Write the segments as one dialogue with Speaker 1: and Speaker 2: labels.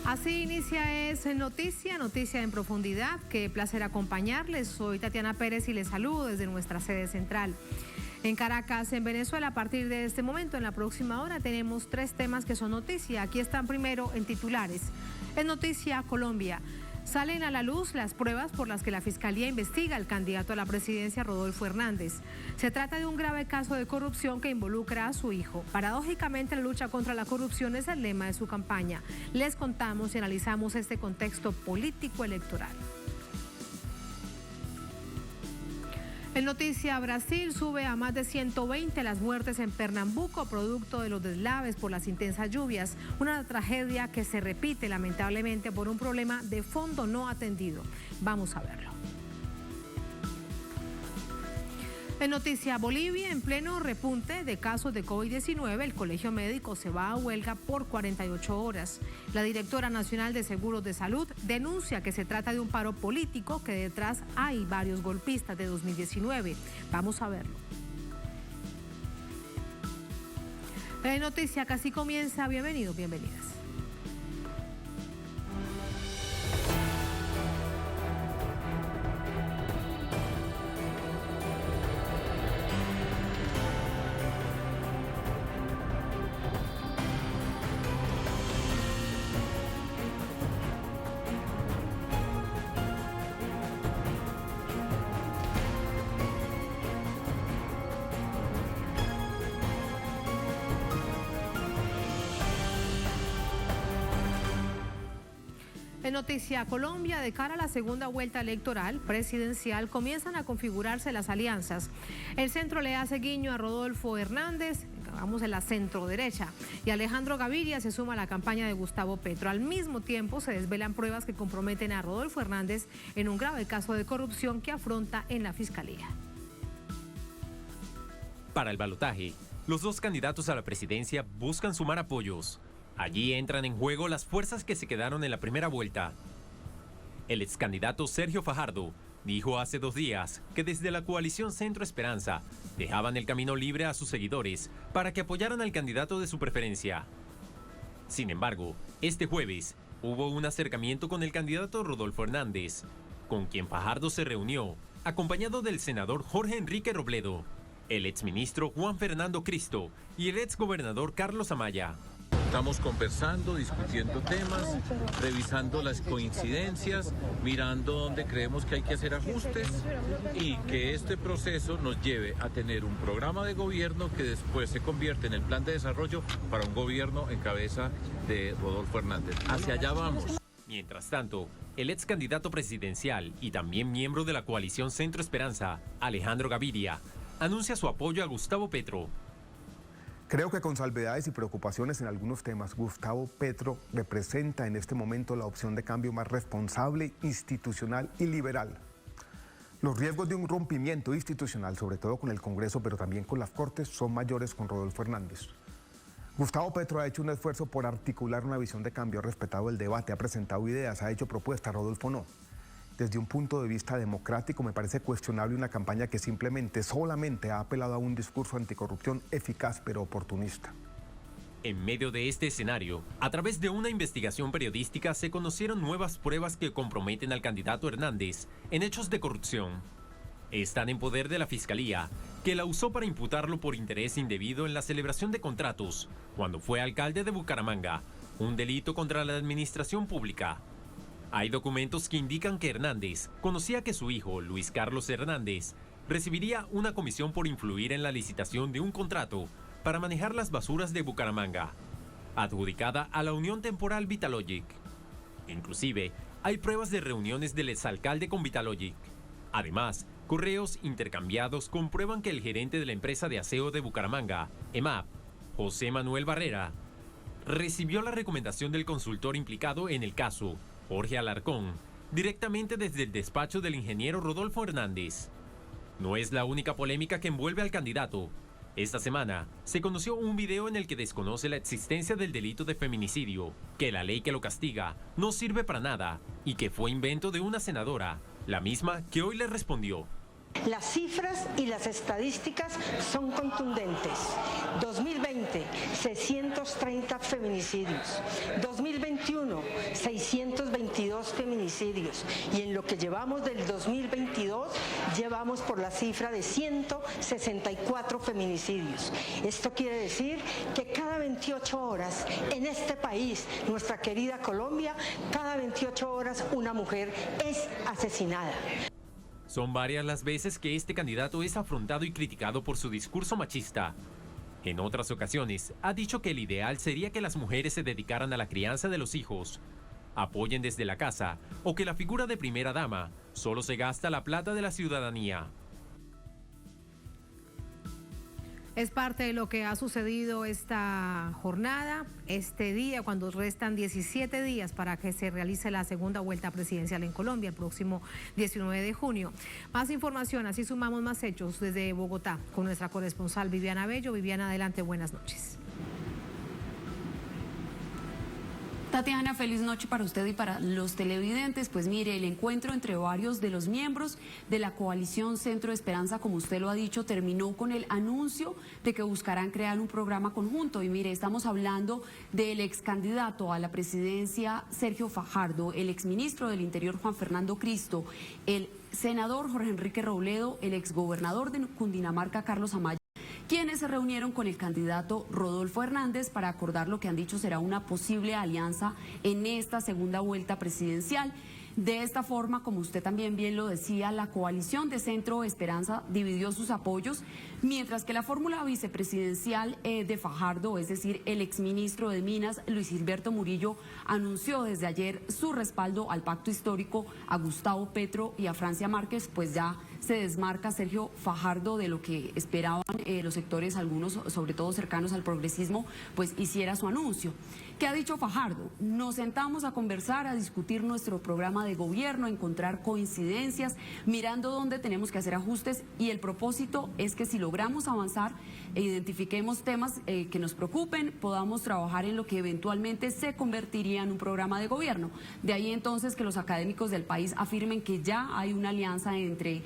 Speaker 1: Así inicia Noticia en Profundidad. Qué placer acompañarles. Soy Tatiana Pérez y les saludo desde nuestra sede central. En Caracas, en Venezuela, a partir de este momento, en la próxima hora, tenemos 3 temas que son noticia. Aquí están primero en titulares. En Noticia Colombia, salen a la luz las pruebas por las que la Fiscalía investiga al candidato a la presidencia, Rodolfo Hernández. Se trata de un grave caso de corrupción que involucra a su hijo. Paradójicamente, la lucha contra la corrupción es el lema de su campaña. Les contamos y analizamos este contexto político electoral. En Noticia Brasil, sube a más de 120 las muertes en Pernambuco, producto de los deslaves por las intensas lluvias. Una tragedia que se repite lamentablemente por un problema de fondo no atendido. Vamos a verlo. En Noticia Bolivia, en pleno repunte de casos de COVID-19, el Colegio Médico se va a huelga por 48 horas. La directora nacional de Seguros de Salud denuncia que se trata de un paro político, que detrás hay varios golpistas de 2019. Vamos a verlo. En Noticia Casi comienza. Bienvenidos, bienvenidas. En Noticia Colombia, de cara a la segunda vuelta electoral presidencial, comienzan a configurarse las alianzas. El centro le hace guiño a Rodolfo Hernández, vamos en la centro derecha, y Alejandro Gaviria se suma a la campaña de Gustavo Petro. Al mismo tiempo se desvelan pruebas que comprometen a Rodolfo Hernández en un grave caso de corrupción que afronta en la Fiscalía.
Speaker 2: Para el balotaje, los 2 candidatos a la presidencia buscan sumar apoyos. Allí entran en juego las fuerzas que se quedaron en la primera vuelta. El ex candidato Sergio Fajardo dijo hace 2 días que desde la coalición Centro Esperanza dejaban el camino libre a sus seguidores para que apoyaran al candidato de su preferencia. Sin embargo, este jueves hubo un acercamiento con el candidato Rodolfo Hernández, con quien Fajardo se reunió, acompañado del senador Jorge Enrique Robledo, el exministro Juan Fernando Cristo y el exgobernador Carlos Amaya.
Speaker 3: Estamos conversando, discutiendo temas, revisando las coincidencias, mirando dónde creemos que hay que hacer ajustes y que este proceso nos lleve a tener un programa de gobierno que después se convierte en el plan de desarrollo para un gobierno en cabeza de Rodolfo Hernández. Hacia allá vamos.
Speaker 2: Mientras tanto, el ex candidato presidencial y también miembro de la coalición Centro Esperanza, Alejandro Gaviria, anuncia su apoyo a Gustavo Petro.
Speaker 4: Creo que con salvedades y preocupaciones en algunos temas, Gustavo Petro representa en este momento la opción de cambio más responsable, institucional y liberal. Los riesgos de un rompimiento institucional, sobre todo con el Congreso, pero también con las Cortes, son mayores con Rodolfo Hernández. Gustavo Petro ha hecho un esfuerzo por articular una visión de cambio, ha respetado el debate, ha presentado ideas, ha hecho propuestas, Rodolfo no. Desde un punto de vista democrático, me parece cuestionable una campaña que solamente ha apelado a un discurso anticorrupción eficaz pero oportunista.
Speaker 2: En medio de este escenario, a través de una investigación periodística se conocieron nuevas pruebas que comprometen al candidato Hernández en hechos de corrupción. Están en poder de la Fiscalía, que la usó para imputarlo por interés indebido en la celebración de contratos, cuando fue alcalde de Bucaramanga, un delito contra la administración pública. Hay documentos que indican que Hernández conocía que su hijo, Luis Carlos Hernández, recibiría una comisión por influir en la licitación de un contrato para manejar las basuras de Bucaramanga, adjudicada a la Unión Temporal Vitalogic. Inclusive, hay pruebas de reuniones del exalcalde con Vitalogic. Además, correos intercambiados comprueban que el gerente de la empresa de aseo de Bucaramanga, EMAP, José Manuel Barrera, recibió la recomendación del consultor implicado en el caso, Jorge Alarcón, directamente desde el despacho del ingeniero Rodolfo Hernández. No es la única polémica que envuelve al candidato. Esta semana se conoció un video en el que desconoce la existencia del delito de feminicidio, que la ley que lo castiga no sirve para nada y que fue invento de una senadora, la misma que hoy le respondió.
Speaker 5: Las cifras y las estadísticas son contundentes. 2020, 630 feminicidios. 2021, 622 feminicidios. Y en lo que llevamos del 2022, llevamos por la cifra de 164 feminicidios. Esto quiere decir que cada 28 horas en este país, nuestra querida Colombia, cada 28 horas una mujer es asesinada.
Speaker 2: Son varias las veces que este candidato es afrontado y criticado por su discurso machista. En otras ocasiones, ha dicho que el ideal sería que las mujeres se dedicaran a la crianza de los hijos, apoyen desde la casa o que la figura de primera dama solo se gasta la plata de la ciudadanía.
Speaker 1: Es parte de lo que ha sucedido esta jornada, este día, cuando restan 17 días para que se realice la segunda vuelta presidencial en Colombia, el próximo 19 de junio. Más información, así sumamos más hechos desde Bogotá, con nuestra corresponsal Viviana Bello. Viviana, adelante, buenas noches.
Speaker 6: Tatiana, feliz noche para usted y para los televidentes. Pues mire, el encuentro entre varios de los miembros de la coalición Centro de Esperanza, como usted lo ha dicho, terminó con el anuncio de que buscarán crear un programa conjunto. Y mire, estamos hablando del ex candidato a la presidencia Sergio Fajardo, el exministro del Interior Juan Fernando Cristo, el senador Jorge Enrique Robledo, el exgobernador de Cundinamarca Carlos Amaya, quienes se reunieron con el candidato Rodolfo Hernández para acordar lo que han dicho será una posible alianza en esta segunda vuelta presidencial. De esta forma, como usted también bien lo decía, la coalición de Centro Esperanza dividió sus apoyos, mientras que la fórmula vicepresidencial de Fajardo, es decir, el exministro de Minas, Luis Gilberto Murillo, anunció desde ayer su respaldo al pacto histórico a Gustavo Petro y a Francia Márquez, pues ya se desmarca Sergio Fajardo de lo que esperaban los sectores, algunos sobre todo cercanos al progresismo, pues hiciera su anuncio. ¿Qué ha dicho Fajardo? Nos sentamos a conversar, a discutir nuestro programa de gobierno, a encontrar coincidencias, mirando dónde tenemos que hacer ajustes, y el propósito es que si logramos avanzar e identifiquemos temas que nos preocupen, podamos trabajar en lo que eventualmente se convertiría en un programa de gobierno. De ahí entonces que los académicos del país afirmen que ya hay una alianza entre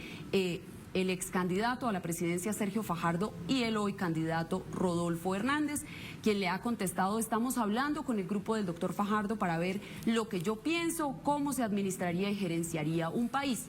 Speaker 6: el ex candidato a la presidencia Sergio Fajardo y el hoy candidato Rodolfo Hernández, quien le ha contestado: estamos hablando con el grupo del doctor Fajardo para ver lo que yo pienso, cómo se administraría y gerenciaría un país.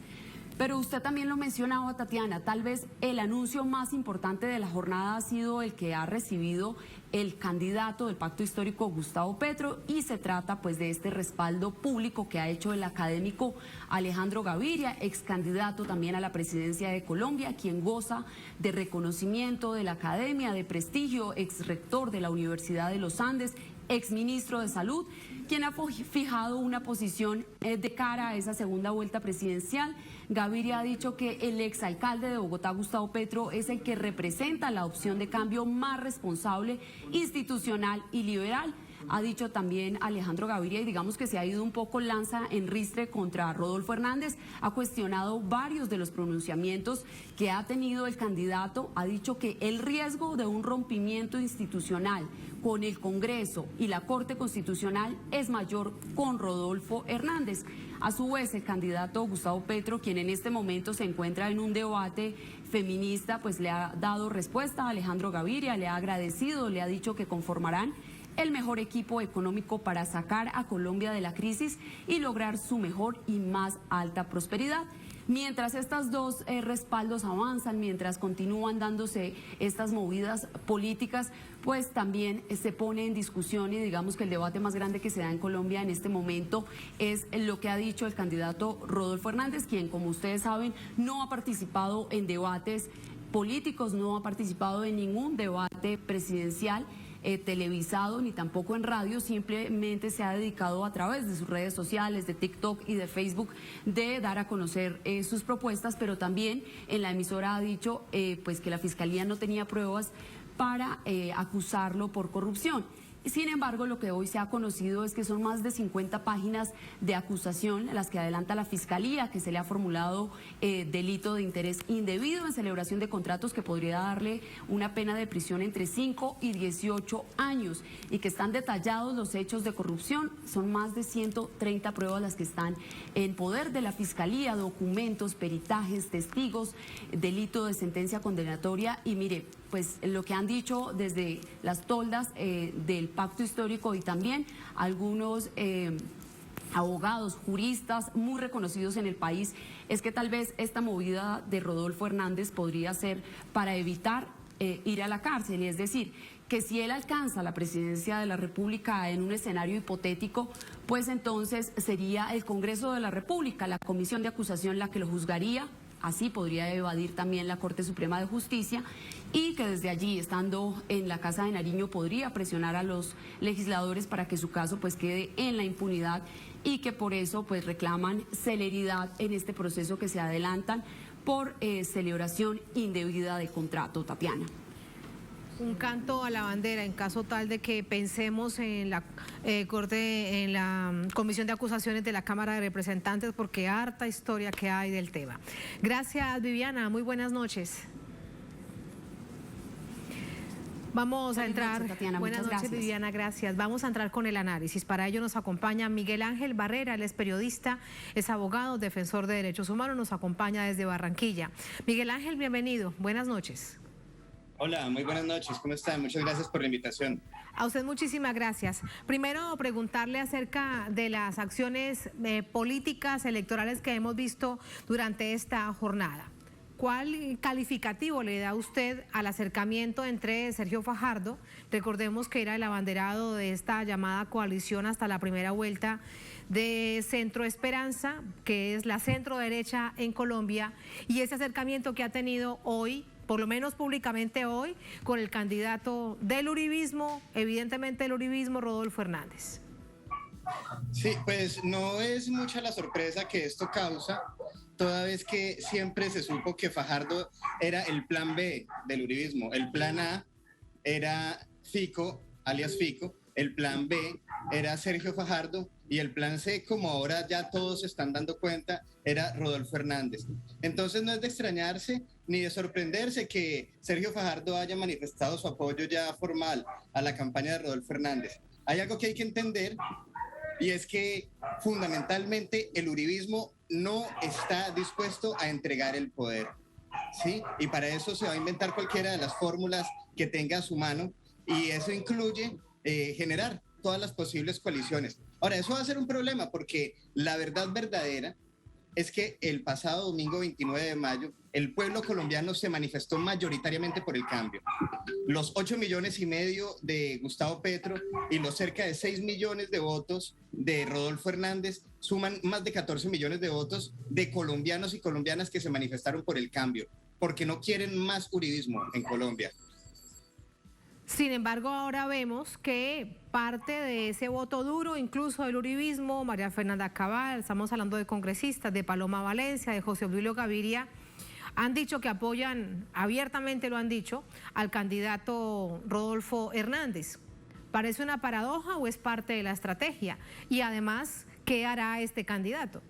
Speaker 6: Pero usted también lo mencionaba, Tatiana, tal vez el anuncio más importante de la jornada ha sido el que ha recibido el candidato del pacto histórico Gustavo Petro, y se trata pues de este respaldo público que ha hecho el académico Alejandro Gaviria, ex candidato también a la presidencia de Colombia, quien goza de reconocimiento de la academia, de prestigio, ex rector de la Universidad de los Andes, exministro de Salud, quien ha fijado una posición de cara a esa segunda vuelta presidencial. Gaviria ha dicho que el exalcalde de Bogotá, Gustavo Petro, es el que representa la opción de cambio más responsable, institucional y liberal. Ha dicho también Alejandro Gaviria, y digamos que se ha ido un poco lanza en ristre contra Rodolfo Hernández, ha cuestionado varios de los pronunciamientos que ha tenido el candidato, ha dicho que el riesgo de un rompimiento institucional con el Congreso y la Corte Constitucional es mayor con Rodolfo Hernández. A su vez, el candidato Gustavo Petro, quien en este momento se encuentra en un debate feminista, pues le ha dado respuesta a Alejandro Gaviria, le ha agradecido, le ha dicho que conformarán el mejor equipo económico para sacar a Colombia de la crisis y lograr su mejor y más alta prosperidad. Mientras estas dos respaldos avanzan, mientras continúan dándose estas movidas políticas, pues también se pone en discusión, y digamos que el debate más grande que se da en Colombia en este momento es lo que ha dicho el candidato Rodolfo Hernández, quien, como ustedes saben, no ha participado en debates políticos, no ha participado en ningún debate presidencial televisado ni tampoco en radio, simplemente se ha dedicado a través de sus redes sociales, de TikTok y de Facebook, de dar a conocer sus propuestas, pero también en la emisora ha dicho pues que la Fiscalía no tenía pruebas para acusarlo por corrupción. Sin embargo, lo que hoy se ha conocido es que son más de 50 páginas de acusación las que adelanta la Fiscalía, que se le ha formulado delito de interés indebido en celebración de contratos que podría darle una pena de prisión entre 5 y 18 años y que están detallados los hechos de corrupción. Son más de 130 pruebas las que están en poder de la Fiscalía, documentos, peritajes, testigos, delito de sentencia condenatoria y mire, pues lo que han dicho desde las toldas del pacto histórico y también algunos abogados, juristas muy reconocidos en el país, es que tal vez esta movida de Rodolfo Hernández podría ser para evitar ir a la cárcel, y es decir, que si él alcanza la presidencia de la República en un escenario hipotético, pues entonces sería el Congreso de la República, la Comisión de Acusación la que lo juzgaría. Así podría evadir también la Corte Suprema de Justicia y que desde allí, estando en la Casa de Nariño, podría presionar a los legisladores para que su caso pues quede en la impunidad y que por eso pues reclaman celeridad en este proceso que se adelantan por celebración indebida de contrato. Tatiana.
Speaker 1: Un canto a la bandera en caso tal de que pensemos en la Corte, en la Comisión de Acusaciones de la Cámara de Representantes, porque harta historia que hay del tema. Gracias, Viviana. Muy buenas noches. Vamos a entrar.
Speaker 6: Tatiana,
Speaker 1: buenas noches, Viviana, gracias. Vamos a entrar con el análisis. Para ello nos acompaña Miguel Ángel Barrera, él es periodista, es abogado, defensor de derechos humanos, nos acompaña desde Barranquilla. Miguel Ángel, bienvenido. Buenas noches.
Speaker 7: Hola, muy buenas noches, ¿cómo están? Muchas gracias por la invitación.
Speaker 1: A usted muchísimas gracias. Primero, preguntarle acerca de las acciones políticas electorales que hemos visto durante esta jornada. ¿Cuál calificativo le da usted al acercamiento entre Sergio Fajardo? Recordemos que era el abanderado de esta llamada coalición hasta la primera vuelta de Centro Esperanza, que es la centro derecha en Colombia, y ese acercamiento que ha tenido hoy, por lo menos públicamente hoy, con el candidato del uribismo, evidentemente el uribismo, Rodolfo Hernández.
Speaker 7: Sí, pues no es mucha la sorpresa que esto causa, toda vez que siempre se supo que Fajardo era el plan B del uribismo. El plan A era Fico, alias Fico, el plan B era Sergio Fajardo y el plan C, como ahora ya todos se están dando cuenta, era Rodolfo Hernández. Entonces no es de extrañarse ni de sorprenderse que Sergio Fajardo haya manifestado su apoyo ya formal a la campaña de Rodolfo Hernández. Hay algo que hay que entender y es que fundamentalmente el uribismo no está dispuesto a entregar el poder, ¿sí? Y para eso se va a inventar cualquiera de las fórmulas que tenga a su mano y eso incluye generar todas las posibles coaliciones. Ahora, eso va a ser un problema porque la verdad verdadera es que el pasado domingo 29 de mayo el pueblo colombiano se manifestó mayoritariamente por el cambio. Los 8,5 millones de Gustavo Petro y los cerca de 6 millones de votos de Rodolfo Hernández suman más de 14 millones de votos de colombianos y colombianas que se manifestaron por el cambio, porque no quieren más uribismo en Colombia.
Speaker 1: Sin embargo, ahora vemos que parte de ese voto duro, incluso del uribismo, María Fernanda Cabal, estamos hablando de congresistas, de Paloma Valencia, de José Obdulio Gaviria, han dicho que apoyan, abiertamente lo han dicho, al candidato Rodolfo Hernández. ¿Parece una paradoja o es parte de la estrategia? Y además, ¿qué hará este candidato?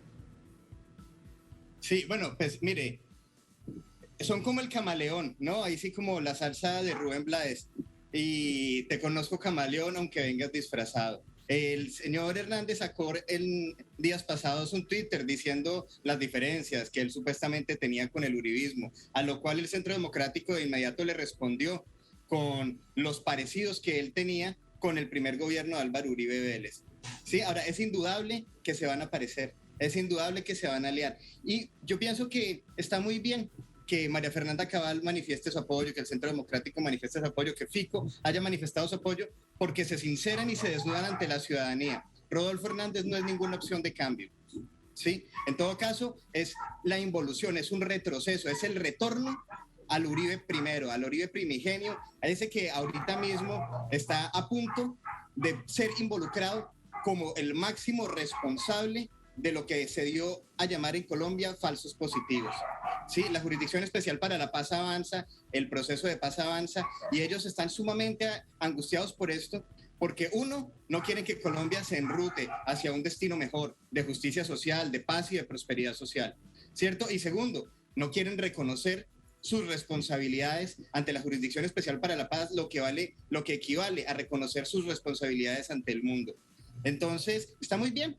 Speaker 7: Sí, bueno, pues mire, son como el camaleón, ¿no? Ahí sí como la salsa de Rubén Blades. Y te conozco camaleón aunque vengas disfrazado. El señor Hernández sacó en días pasados un Twitter diciendo las diferencias que él supuestamente tenía con el uribismo, a lo cual el Centro Democrático de inmediato le respondió con los parecidos que él tenía con el primer gobierno de Álvaro Uribe Vélez. Sí, ahora es indudable que se van a parecer, es indudable que se van a aliar. Y yo pienso que está muy bien que María Fernanda Cabal manifieste su apoyo, que el Centro Democrático manifieste su apoyo, que Fico haya manifestado su apoyo, porque se sinceran y se desnudan ante la ciudadanía. Rodolfo Hernández no es ninguna opción de cambio, ¿sí? En todo caso, es la involución, es un retroceso, es el retorno al Uribe primero, al Uribe primigenio, a ese que ahorita mismo está a punto de ser involucrado como el máximo responsable de lo que se dio a llamar en Colombia falsos positivos. Sí, la Jurisdicción Especial para la Paz avanza, el proceso de paz avanza y ellos están sumamente angustiados por esto porque uno, no quieren que Colombia se enrute hacia un destino mejor, de justicia social, de paz y de prosperidad social, ¿cierto? Y segundo, no quieren reconocer sus responsabilidades ante la Jurisdicción Especial para la Paz, lo que equivale a reconocer sus responsabilidades ante el mundo. Entonces, está muy bien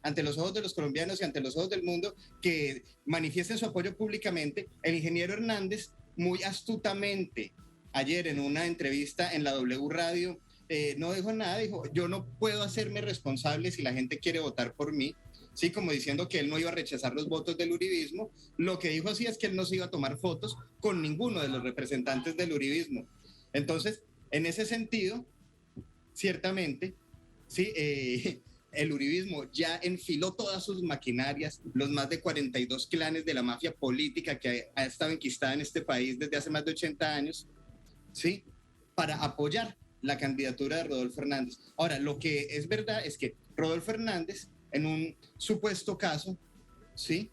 Speaker 7: ante los ojos de los colombianos y ante los ojos del mundo que manifiesten su apoyo públicamente. El ingeniero Hernández, muy astutamente, ayer en una entrevista en la W Radio, no dijo nada, dijo, yo no puedo hacerme responsable si la gente quiere votar por mí, sí, como diciendo que él no iba a rechazar los votos del uribismo. Lo que dijo así es que él no se iba a tomar fotos con ninguno de los representantes del uribismo. Entonces, en ese sentido, ciertamente, sí, el uribismo ya enfiló todas sus maquinarias, los más de 42 clanes de la mafia política que ha estado enquistada en este país desde hace más de 80 años, ¿sí?, para apoyar la candidatura de Rodolfo Hernández. Ahora, lo que es verdad es que Rodolfo Hernández, en un supuesto caso, ¿sí?,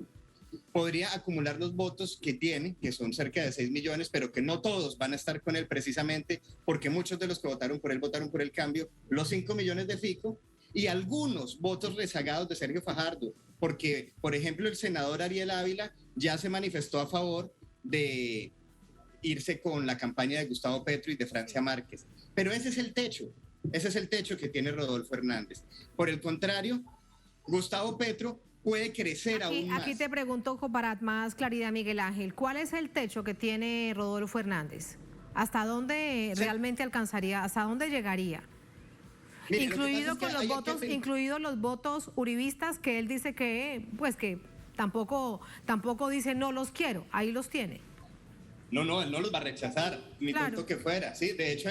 Speaker 7: podría acumular los votos que tiene, que son cerca de 6 millones, pero que no todos van a estar con él precisamente porque muchos de los que votaron por el cambio, los 5 millones de Fico y algunos votos rezagados de Sergio Fajardo, porque, por ejemplo, el senador Ariel Ávila ya se manifestó a favor de irse con la campaña de Gustavo Petro y de Francia Márquez. Pero ese es el techo que tiene Rodolfo Hernández. Por el contrario, Gustavo Petro puede crecer aún más.
Speaker 1: Aquí te pregunto para más claridad, Miguel Ángel, ¿cuál es el techo que tiene Rodolfo Hernández? ¿Hasta dónde realmente alcanzaría? ¿Hasta dónde llegaría? Mire, incluidos los votos uribistas que él dice que, pues que tampoco dice no los quiero, ahí los tiene.
Speaker 7: No, él no los va a rechazar, ni tanto que fuera, ¿sí? De hecho,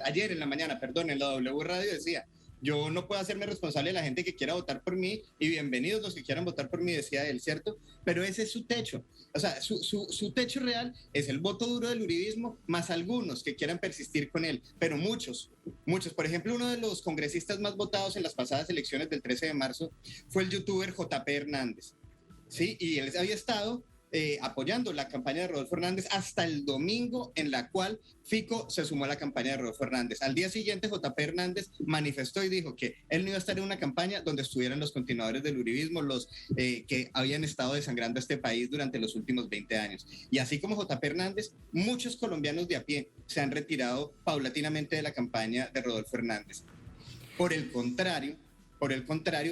Speaker 7: ayer en la mañana, en la W Radio decía, yo no puedo hacerme responsable de la gente que quiera votar por mí, y bienvenidos los que quieran votar por mí, decía él, ¿cierto? Pero ese es su techo. O sea, su techo real es el voto duro del uribismo, más algunos que quieran persistir con él, pero muchos. Por ejemplo, uno de los congresistas más votados en las pasadas elecciones del 13 de marzo fue el youtuber JP Hernández, ¿sí? Y él había estado apoyando la campaña de Rodolfo Hernández hasta el domingo, en la cual Fico se sumó a la campaña de Rodolfo Hernández. Al día siguiente, JP Hernández manifestó y dijo que él no iba a estar en una campaña donde estuvieran los continuadores del uribismo, los que habían estado desangrando a este país durante los últimos 20 años. Y así como JP Hernández, muchos colombianos de a pie se han retirado paulatinamente de la campaña de Rodolfo Hernández. Por el contrario,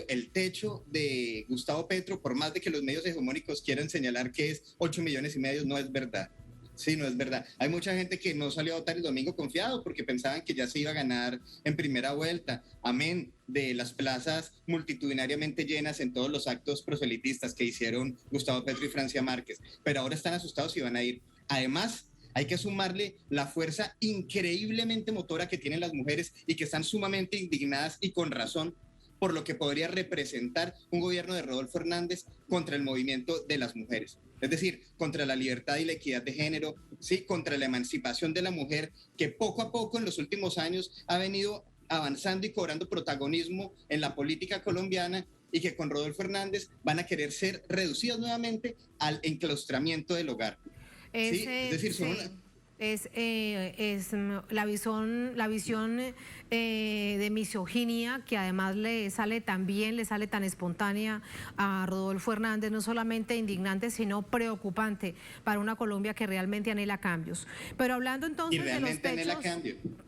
Speaker 7: el techo de Gustavo Petro, por más de que los medios hegemónicos quieran señalar que es 8 millones y medio, no es verdad. Sí, no es verdad. Hay mucha gente que no salió a votar el domingo confiado porque pensaban que ya se iba a ganar en primera vuelta. Amén de las plazas multitudinariamente llenas en todos los actos proselitistas que hicieron Gustavo Petro y Francia Márquez. Pero ahora están asustados y van a ir. Además, hay que sumarle la fuerza increíblemente motora que tienen las mujeres y que están sumamente indignadas y con razón por lo que podría representar un gobierno de Rodolfo Hernández contra el movimiento de las mujeres. Es decir, contra la libertad y la equidad de género, ¿sí?, contra la emancipación de la mujer, que poco a poco en los últimos años ha venido avanzando y cobrando protagonismo en la política colombiana, y que con Rodolfo Hernández van a querer ser reducidas nuevamente al enclaustramiento del hogar. ¿Sí? Es decir, son
Speaker 1: es la visión de misoginia que además le sale tan espontánea a Rodolfo Hernández, no solamente indignante, sino preocupante para una Colombia que realmente anhela cambios. Pero hablando entonces de los techos,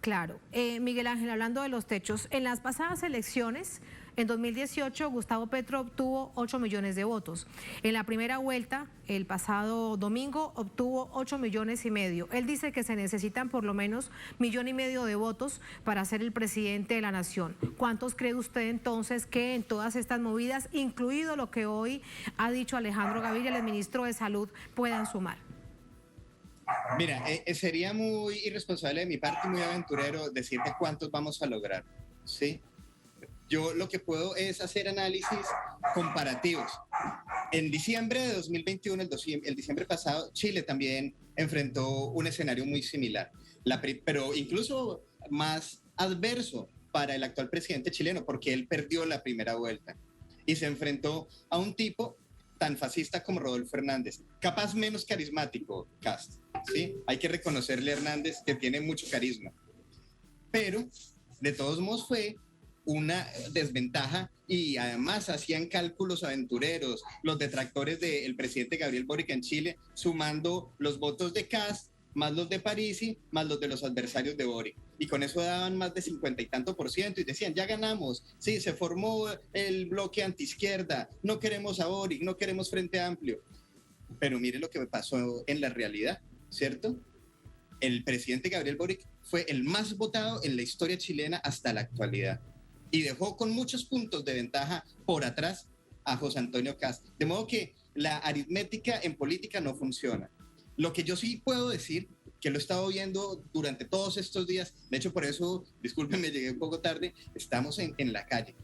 Speaker 1: claro, Miguel Ángel, hablando de los techos, en las pasadas elecciones, en 2018, Gustavo Petro obtuvo 8 millones de votos. En la primera vuelta, el pasado domingo, obtuvo 8 millones y medio. Él dice que se necesitan por lo menos 1,5 millones de votos para ser el presidente de la nación. ¿Cuántos cree usted entonces que en todas estas movidas, incluido lo que hoy ha dicho Alejandro Gaviria, el ministro de Salud, puedan sumar?
Speaker 7: Mira, sería muy irresponsable de mi parte y muy aventurero decirte cuántos vamos a lograr, ¿sí? Yo lo que puedo es hacer análisis comparativos. En diciembre de 2021, el diciembre pasado, Chile también enfrentó un escenario muy similar, pero incluso más adverso para el actual presidente chileno, porque él perdió la primera vuelta y se enfrentó a un tipo tan fascista como Rodolfo Hernández, capaz menos carismático, Cast, ¿sí? Hay que reconocerle a Hernández que tiene mucho carisma, pero de todos modos fue una desventaja y además hacían cálculos aventureros los detractores del presidente Gabriel Boric en Chile, sumando los votos de Kast, más los de Parisi, más los de los adversarios de Boric. Y con eso daban más de 50 y tanto % y decían, ya ganamos, sí, se formó el bloque antiizquierda, no queremos a Boric, no queremos Frente Amplio. Pero mire lo que pasó en la realidad, ¿cierto? El presidente Gabriel Boric fue el más votado en la historia chilena hasta la actualidad y dejó con muchos puntos de ventaja por atrás a José Antonio Kast. De modo que la aritmética en política no funciona. Lo que yo sí puedo decir, que lo he estado viendo durante todos estos días, de hecho por eso, discúlpenme, llegué un poco tarde, estamos en la calle,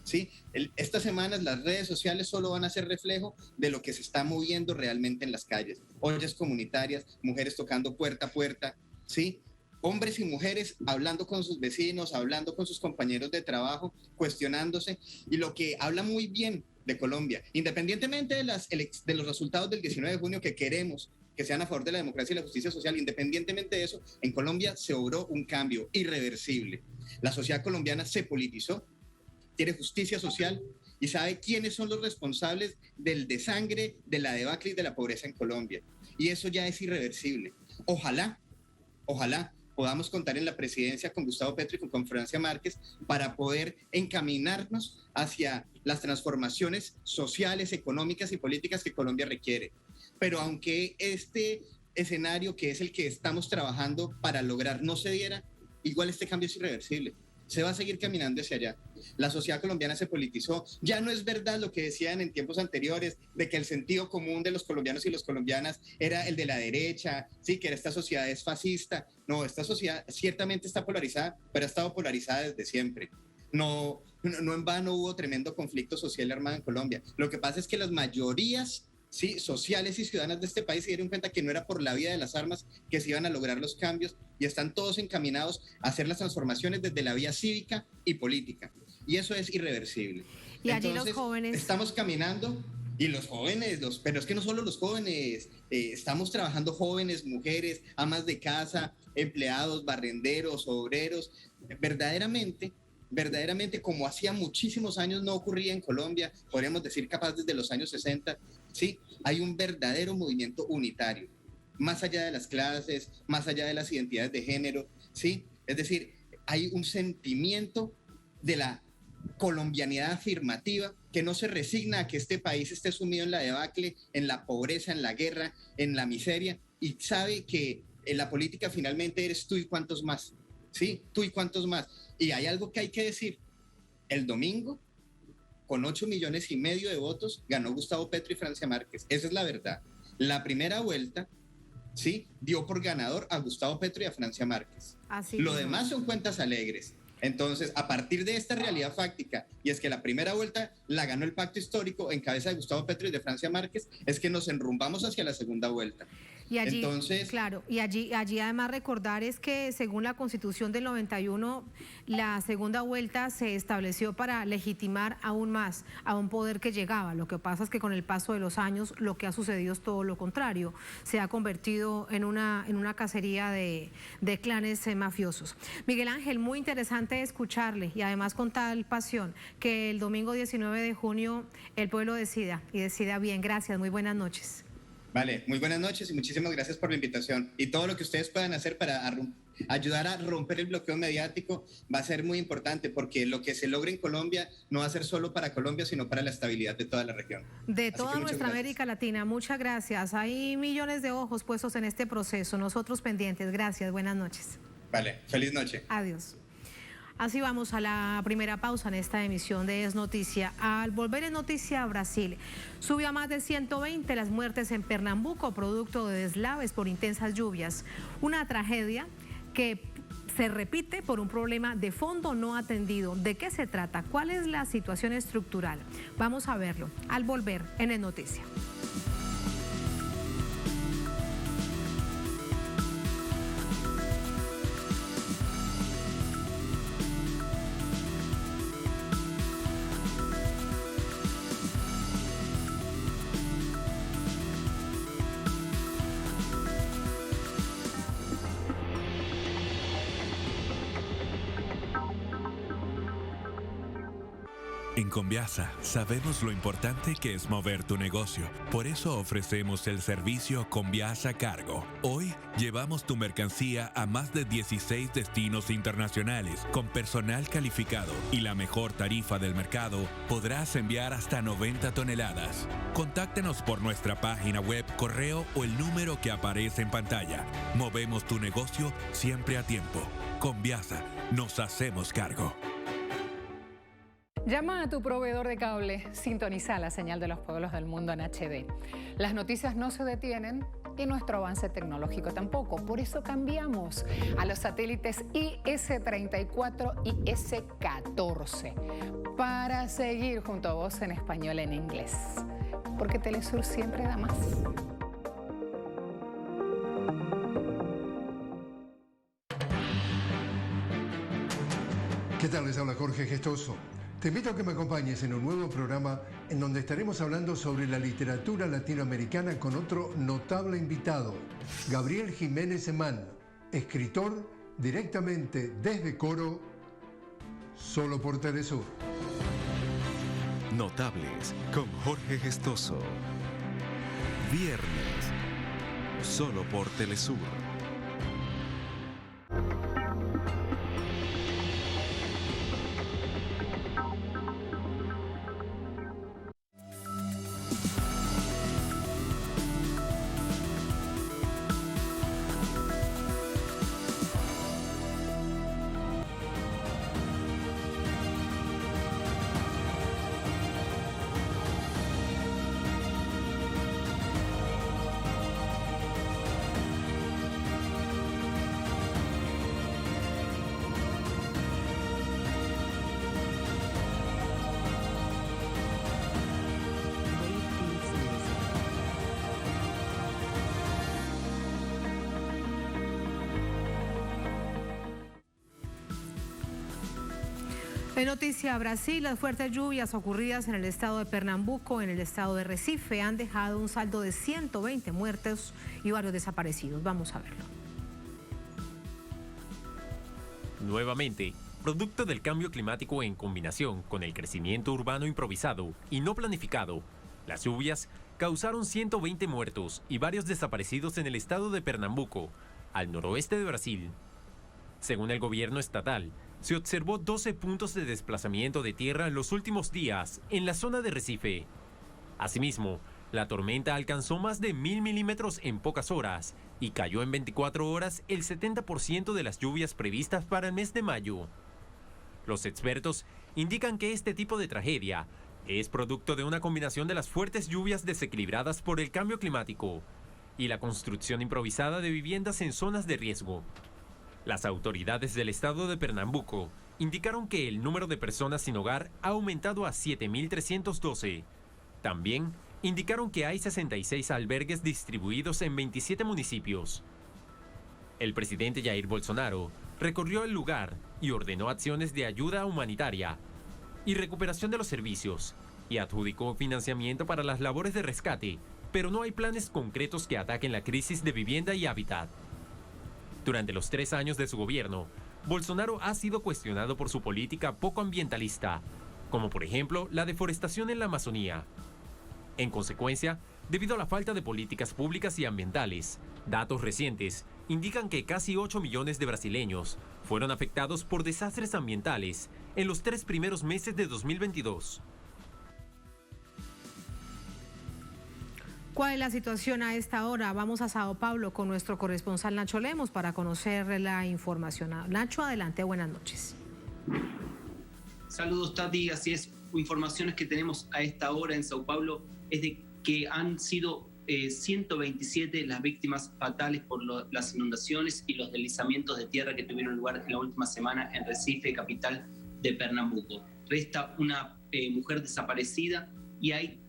Speaker 7: ¿sí? Estas semanas las redes sociales solo van a ser reflejo de lo que se está moviendo realmente en las calles. Ollas comunitarias, mujeres tocando puerta a puerta, ¿sí? Hombres y mujeres hablando con sus vecinos, hablando con sus compañeros de trabajo, cuestionándose, y lo que habla muy bien de Colombia, independientemente de los resultados del 19 de junio que queremos que sean a favor de la democracia y la justicia social, independientemente de eso, en Colombia se obró un cambio irreversible. La sociedad colombiana se politizó, quiere justicia social y sabe quiénes son los responsables del desangre, de la debacle y de la pobreza en Colombia. Y eso ya es irreversible. Ojalá podamos contar en la presidencia con Gustavo Petro y con Francia Márquez para poder encaminarnos hacia las transformaciones sociales, económicas y políticas que Colombia requiere. Pero aunque este escenario, que es el que estamos trabajando para lograr, no se diera, igual este cambio es irreversible. Se va a seguir caminando hacia allá. La sociedad colombiana se politizó. Ya no es verdad lo que decían en tiempos anteriores de que el sentido común de los colombianos y las colombianas era el de la derecha, sí, que esta sociedad es fascista. No, esta sociedad ciertamente está polarizada, pero ha estado polarizada desde siempre. No en vano hubo tremendo conflicto social armado en Colombia. Lo que pasa es que las mayorías, sí, sociales y ciudadanas de este país se dieron cuenta que no era por la vía de las armas que se iban a lograr los cambios y están todos encaminados a hacer las transformaciones desde la vía cívica y política. Y eso es irreversible.
Speaker 1: Y allí
Speaker 7: entonces,
Speaker 1: los jóvenes...
Speaker 7: Estamos caminando y los jóvenes, pero es que no solo los jóvenes, estamos trabajando jóvenes, mujeres, amas de casa, empleados, barrenderos, obreros, verdaderamente, como hacía muchísimos años no ocurría en Colombia, podríamos decir capaz desde los años 60, ¿sí? Hay un verdadero movimiento unitario, más allá de las clases, más allá de las identidades de género, ¿sí? Es decir, hay un sentimiento de la colombianidad afirmativa que no se resigna a que este país esté sumido en la debacle, en la pobreza, en la guerra, en la miseria, y sabe que en la política finalmente eres tú y cuántos más, ¿sí? Tú y cuántos más. Y hay algo que hay que decir. El domingo, con 8,5 millones de votos, ganó Gustavo Petro y Francia Márquez. Esa es la verdad. La primera vuelta, sí, dio por ganador a Gustavo Petro y a Francia Márquez. Lo demás son cuentas alegres. Entonces, a partir de esta realidad fáctica, y es que la primera vuelta la ganó el pacto histórico en cabeza de Gustavo Petro y de Francia Márquez, es que nos enrumbamos hacia la segunda vuelta.
Speaker 1: Y allí,
Speaker 7: entonces,
Speaker 1: claro, y allí además recordar es que según la Constitución del 91, la segunda vuelta se estableció para legitimar aún más a un poder que llegaba. Lo que pasa es que con el paso de los años lo que ha sucedido es todo lo contrario. Se ha convertido en una cacería de clanes mafiosos. Miguel Ángel, muy interesante escucharle y además con tal pasión que el domingo 19 de junio el pueblo decida y decida bien. Gracias, muy buenas noches.
Speaker 7: Vale, muy buenas noches y muchísimas gracias por la invitación. Y todo lo que ustedes puedan hacer para ayudar a romper el bloqueo mediático va a ser muy importante, porque lo que se logre en Colombia no va a ser solo para Colombia, sino para la estabilidad de toda la región.
Speaker 1: De toda nuestra América Latina. Muchas gracias. Hay millones de ojos puestos en este proceso. Nosotros pendientes. Gracias. Buenas noches.
Speaker 7: Vale, feliz noche.
Speaker 1: Adiós. Así vamos a la primera pausa en esta emisión de Es Noticia. Al volver en Noticia, Brasil subió a más de 120 las muertes en Pernambuco, producto de deslaves por intensas lluvias. Una tragedia que se repite por un problema de fondo no atendido. ¿De qué se trata? ¿Cuál es la situación estructural? Vamos a verlo al volver en Es Noticia.
Speaker 8: En Conviasa sabemos lo importante que es mover tu negocio. Por eso ofrecemos el servicio Conviasa Cargo. Hoy llevamos tu mercancía a más de 16 destinos internacionales. Con personal calificado y la mejor tarifa del mercado, podrás enviar hasta 90 toneladas. Contáctanos por nuestra página web, correo o el número que aparece en pantalla. Movemos tu negocio siempre a tiempo. Conviasa, nos hacemos cargo.
Speaker 9: Llama a tu proveedor de cable, sintoniza la señal de los pueblos del mundo en HD. Las noticias no se detienen y nuestro avance tecnológico tampoco. Por eso cambiamos a los satélites IS-34 y IS-14 para seguir junto a vos en español y en inglés. Porque Telesur siempre da más.
Speaker 10: ¿Qué tal? Les habla Jorge Gestoso. Te invito a que me acompañes en un nuevo programa en donde estaremos hablando sobre la literatura latinoamericana con otro notable invitado, Gabriel Jiménez Emán, escritor directamente desde Coro, solo por Telesur.
Speaker 11: Notables con Jorge Gestoso. Viernes, solo por Telesur.
Speaker 1: En noticia Brasil, las fuertes lluvias ocurridas en el estado de Pernambuco, en el estado de Recife, han dejado un saldo de 120 muertos y varios desaparecidos. Vamos a verlo.
Speaker 2: Nuevamente, producto del cambio climático en combinación con el crecimiento urbano improvisado y no planificado, las lluvias causaron 120 muertos y varios desaparecidos en el estado de Pernambuco, al noroeste de Brasil. Según el gobierno estatal, se observó 12 puntos de desplazamiento de tierra en los últimos días en la zona de Recife. Asimismo, la tormenta alcanzó más de 1000 milímetros en pocas horas y cayó en 24 horas el 70% de las lluvias previstas para el mes de mayo. Los expertos indican que este tipo de tragedia es producto de una combinación de las fuertes lluvias desequilibradas por el cambio climático y la construcción improvisada de viviendas en zonas de riesgo. Las autoridades del estado de Pernambuco indicaron que el número de personas sin hogar ha aumentado a 7.312. También indicaron que hay 66 albergues distribuidos en 27 municipios. El presidente Jair Bolsonaro recorrió el lugar y ordenó acciones de ayuda humanitaria y recuperación de los servicios y adjudicó financiamiento para las labores de rescate, pero no hay planes concretos que ataquen la crisis de vivienda y hábitat. Durante los 3 años de su gobierno, Bolsonaro ha sido cuestionado por su política poco ambientalista, como por ejemplo la deforestación en la Amazonía. En consecuencia, debido a la falta de políticas públicas y ambientales, datos recientes indican que casi 8 millones de brasileños fueron afectados por desastres ambientales en los 3 primeros meses de 2022.
Speaker 1: ¿Cuál es la situación a esta hora? Vamos a Sao Paulo con nuestro corresponsal Nacho Lemos para conocer la información. Nacho, adelante, buenas noches.
Speaker 12: Saludos, Tati. Así es, informaciones que tenemos a esta hora en Sao Paulo es de que han sido 127 las víctimas fatales por las inundaciones y los deslizamientos de tierra que tuvieron lugar en la última semana en Recife, capital de Pernambuco. Resta una mujer desaparecida y hay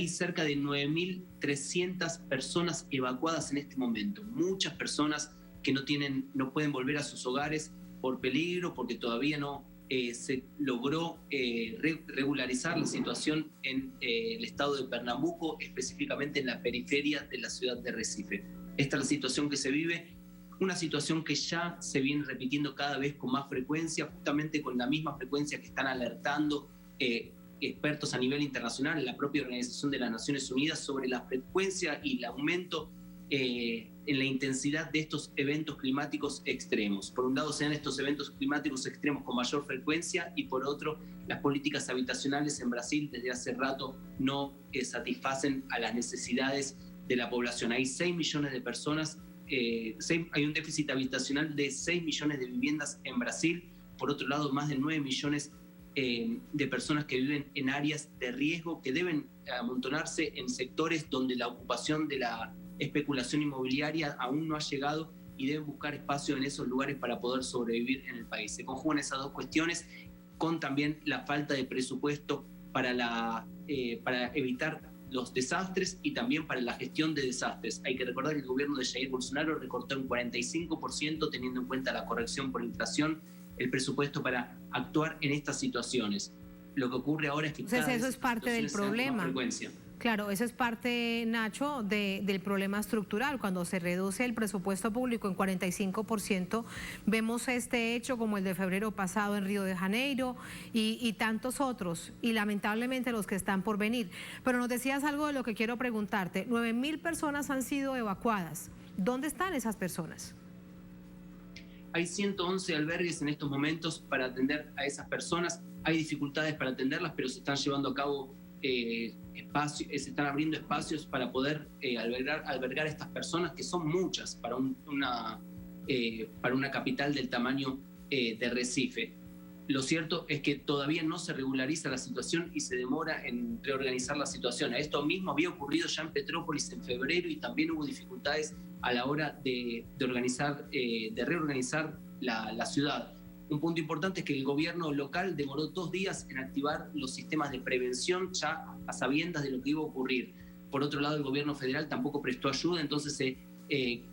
Speaker 12: cerca de 9.300 personas evacuadas en este momento. Muchas personas que no pueden volver a sus hogares por peligro, porque todavía no se logró regularizar la situación en el estado de Pernambuco, específicamente en la periferia de la ciudad de Recife. Esta es la situación que se vive una situación que ya se viene repitiendo cada vez con más frecuencia, justamente con la misma frecuencia que están alertando expertos a nivel internacional, la propia Organización de las Naciones Unidas, sobre la frecuencia y el aumento en la intensidad de estos eventos climáticos extremos. Por un lado se dan estos eventos climáticos extremos con mayor frecuencia y por otro las políticas habitacionales en Brasil desde hace rato no satisfacen a las necesidades de la población. Hay 6 millones de personas, hay un déficit habitacional de 6 millones de viviendas en Brasil. Por otro lado, más de 9 millones de personas que viven en áreas de riesgo que deben amontonarse en sectores donde la ocupación de la especulación inmobiliaria aún no ha llegado y deben buscar espacio en esos lugares para poder sobrevivir en el país. Se conjugan esas dos cuestiones con también la falta de presupuesto para evitar los desastres y también para la gestión de desastres. Hay que recordar que el gobierno de Jair Bolsonaro recortó en 45%, teniendo en cuenta la corrección por inflación, el presupuesto para actuar en estas situaciones. Lo que ocurre ahora es que
Speaker 1: eso es parte del problema. Claro, eso es parte, Nacho, del problema estructural. Cuando se reduce el presupuesto público en 45%, vemos este hecho como el de febrero pasado en Río de Janeiro y tantos otros, y lamentablemente los que están por venir. Pero nos decías algo de lo que quiero preguntarte. 9.000 personas han sido evacuadas. ¿Dónde están esas personas?
Speaker 12: Hay 111 albergues en estos momentos para atender a esas personas. Hay dificultades para atenderlas, pero se están llevando a cabo se están abriendo espacios para poder albergar a estas personas, que son muchas para una capital del tamaño de Recife. Lo cierto es que todavía no se regulariza la situación y se demora en reorganizar la situación. Esto mismo había ocurrido ya en Petrópolis en febrero y también hubo dificultades a la hora de reorganizar la ciudad. Un punto importante es que el gobierno local demoró 2 días en activar los sistemas de prevención ya a sabiendas de lo que iba a ocurrir. Por otro lado, el gobierno federal tampoco prestó ayuda, entonces se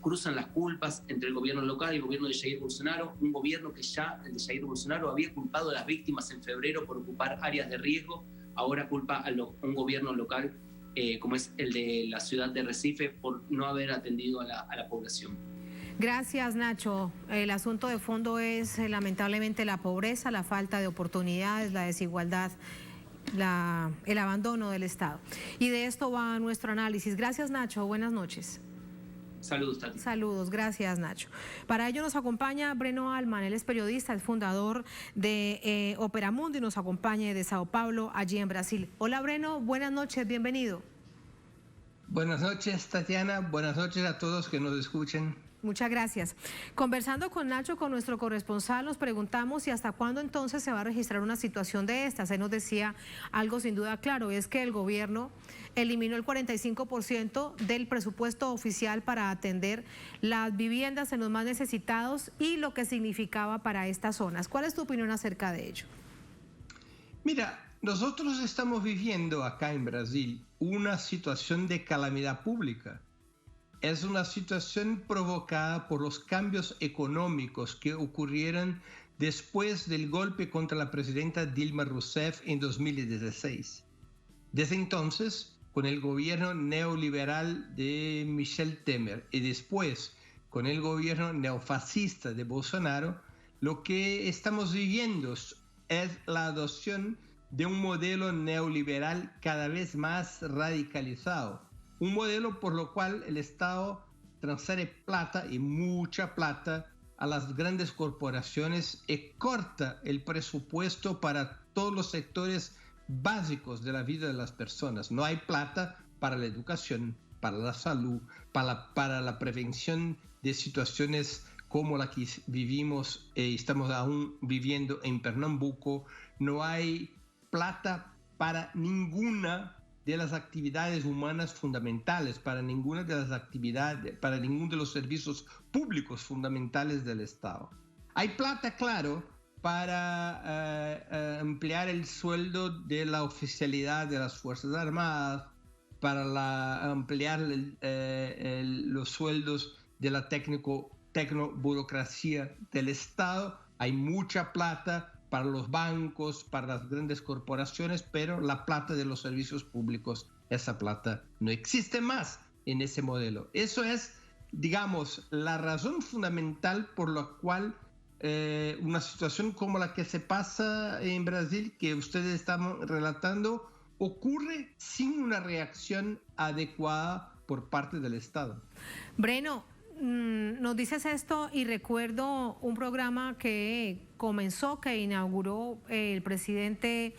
Speaker 12: cruzan las culpas entre el gobierno local y el gobierno de Jair Bolsonaro, un gobierno que ya, el de Jair Bolsonaro, había culpado a las víctimas en febrero por ocupar áreas de riesgo, ahora culpa a un gobierno local como es el de la ciudad de Recife por no haber atendido a la población.
Speaker 1: Gracias, Nacho. El asunto de fondo es lamentablemente la pobreza, la falta de oportunidades, la desigualdad, el abandono del Estado. Y de esto va nuestro análisis. Gracias, Nacho. Buenas noches.
Speaker 12: Saludos, Tati.
Speaker 1: Saludos, gracias, Nacho. Para ello nos acompaña Breno Alman, él es periodista, es fundador de Operamundo y nos acompaña de Sao Paulo, allí en Brasil. Hola, Breno, buenas noches, bienvenido.
Speaker 13: Buenas noches, Tatiana. Buenas noches a todos que nos escuchen.
Speaker 1: Muchas gracias. Conversando con Nacho, con nuestro corresponsal, nos preguntamos si hasta cuándo entonces se va a registrar una situación de estas. Él nos decía algo sin duda claro, es que el gobierno eliminó el 45% del presupuesto oficial para atender las viviendas en los más necesitados y lo que significaba para estas zonas. ¿Cuál es tu opinión acerca de ello?
Speaker 13: Mira, nosotros estamos viviendo acá en Brasil una situación de calamidad pública. Es una situación provocada por los cambios económicos que ocurrieron después del golpe contra la presidenta Dilma Rousseff en 2016. Desde entonces, con el gobierno neoliberal de Michel Temer y después con el gobierno neofascista de Bolsonaro, lo que estamos viviendo es la adopción de un modelo neoliberal cada vez más radicalizado. Un modelo por lo cual el Estado transfiere plata y mucha plata a las grandes corporaciones y corta el presupuesto para todos los sectores básicos de la vida de las personas. No hay plata para la educación, para la salud, para la prevención de situaciones como la que vivimos y estamos aún viviendo en Pernambuco. No hay plata para ninguna de las actividades humanas fundamentales, para ninguna de las actividades, para ninguno de los servicios públicos fundamentales del Estado. Hay plata, claro, para ampliar el sueldo de la oficialidad de las Fuerzas Armadas, para ampliar los sueldos de la tecnoburocracia del Estado. Hay mucha plata para los bancos, para las grandes corporaciones, pero la plata de los servicios públicos, esa plata no existe más en ese modelo. Eso es digamos, la razón fundamental por la cual una situación como la que se pasa en Brasil, que ustedes están relatando, ocurre sin una reacción adecuada por parte del Estado.
Speaker 1: Breno, nos dices esto y recuerdo un programa que comenzó, que inauguró el presidente